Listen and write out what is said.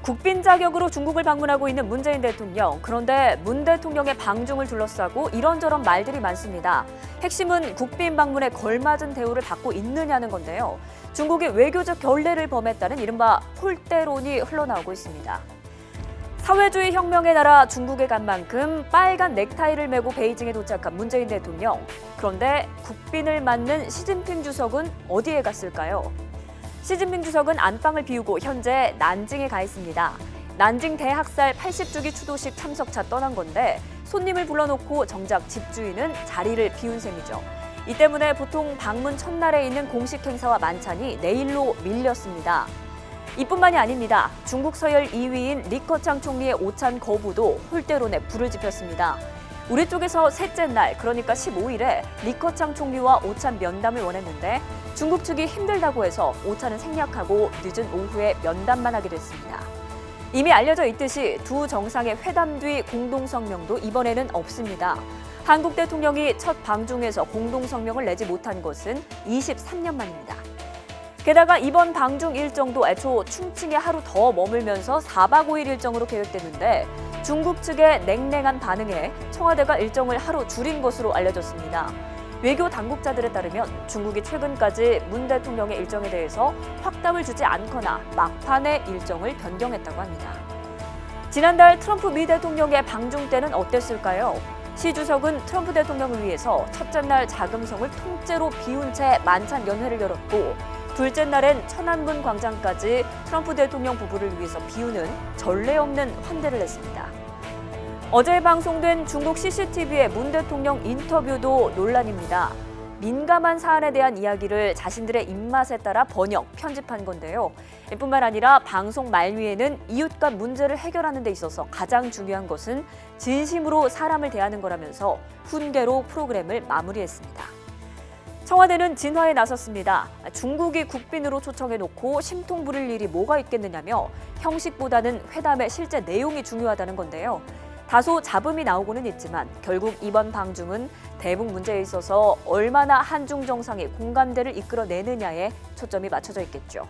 국빈 자격으로 중국을 방문하고 있는 문재인 대통령. 그런데 문 대통령의 방중을 둘러싸고 이런저런 말들이 많습니다. 핵심은 국빈 방문에 걸맞은 대우를 받고 있느냐는 건데요. 중국이 외교적 결례를 범했다는 이른바 폴대론이 흘러나오고 있습니다. 사회주의 혁명의 나라 중국에 간 만큼 빨간 넥타이를 메고 베이징에 도착한 문재인 대통령. 그런데 국빈을 맞는 시진핑 주석은 어디에 갔을까요? 시진핑 주석은 안방을 비우고 현재 난징에 가 있습니다. 난징 대학살 80주기 추도식 참석차 떠난 건데 손님을 불러놓고 정작 집주인은 자리를 비운 셈이죠. 이 때문에 보통 방문 첫날에 있는 공식 행사와 만찬이 내일로 밀렸습니다. 이뿐만이 아닙니다. 중국 서열 2위인 리커창 총리의 오찬 거부도 홀대론에 불을 지폈습니다. 우리 쪽에서 셋째 날, 그러니까 15일에 리커창 총리와 오찬 면담을 원했는데 중국 측이 힘들다고 해서 오찬은 생략하고 늦은 오후에 면담만 하게 됐습니다. 이미 알려져 있듯이 두 정상의 회담 뒤 공동성명도 이번에는 없습니다. 한국 대통령이 첫 방중에서 공동성명을 내지 못한 것은 23년 만입니다. 게다가 이번 방중 일정도 애초 충칭에 하루 더 머물면서 4박 5일 일정으로 계획됐는데 중국 측의 냉랭한 반응에 청와대가 일정을 하루 줄인 것으로 알려졌습니다. 외교 당국자들에 따르면 중국이 최근까지 문 대통령의 일정에 대해서 확답을 주지 않거나 막판에 일정을 변경했다고 합니다. 지난달 트럼프 미 대통령의 방중 때는 어땠을까요? 시 주석은 트럼프 대통령을 위해서 첫째 날 자금성을 통째로 비운 채 만찬 연회를 열었고 둘째 날엔 천안문 광장까지 트럼프 대통령 부부를 위해서 비우는 전례 없는 환대를 했습니다. 어제 방송된 중국 CCTV의 문 대통령 인터뷰도 논란입니다. 민감한 사안에 대한 이야기를 자신들의 입맛에 따라 번역, 편집한 건데요. 이뿐만 아니라 방송 말미에는 이웃과 문제를 해결하는 데 있어서 가장 중요한 것은 진심으로 사람을 대하는 거라면서 훈계로 프로그램을 마무리했습니다. 청와대는 진화에 나섰습니다. 중국이 국빈으로 초청해놓고 심통 부릴 일이 뭐가 있겠느냐며 형식보다는 회담의 실제 내용이 중요하다는 건데요. 다소 잡음이 나오고는 있지만 결국 이번 방중은 대북 문제에 있어서 얼마나 한중 정상이 공감대를 이끌어내느냐에 초점이 맞춰져 있겠죠.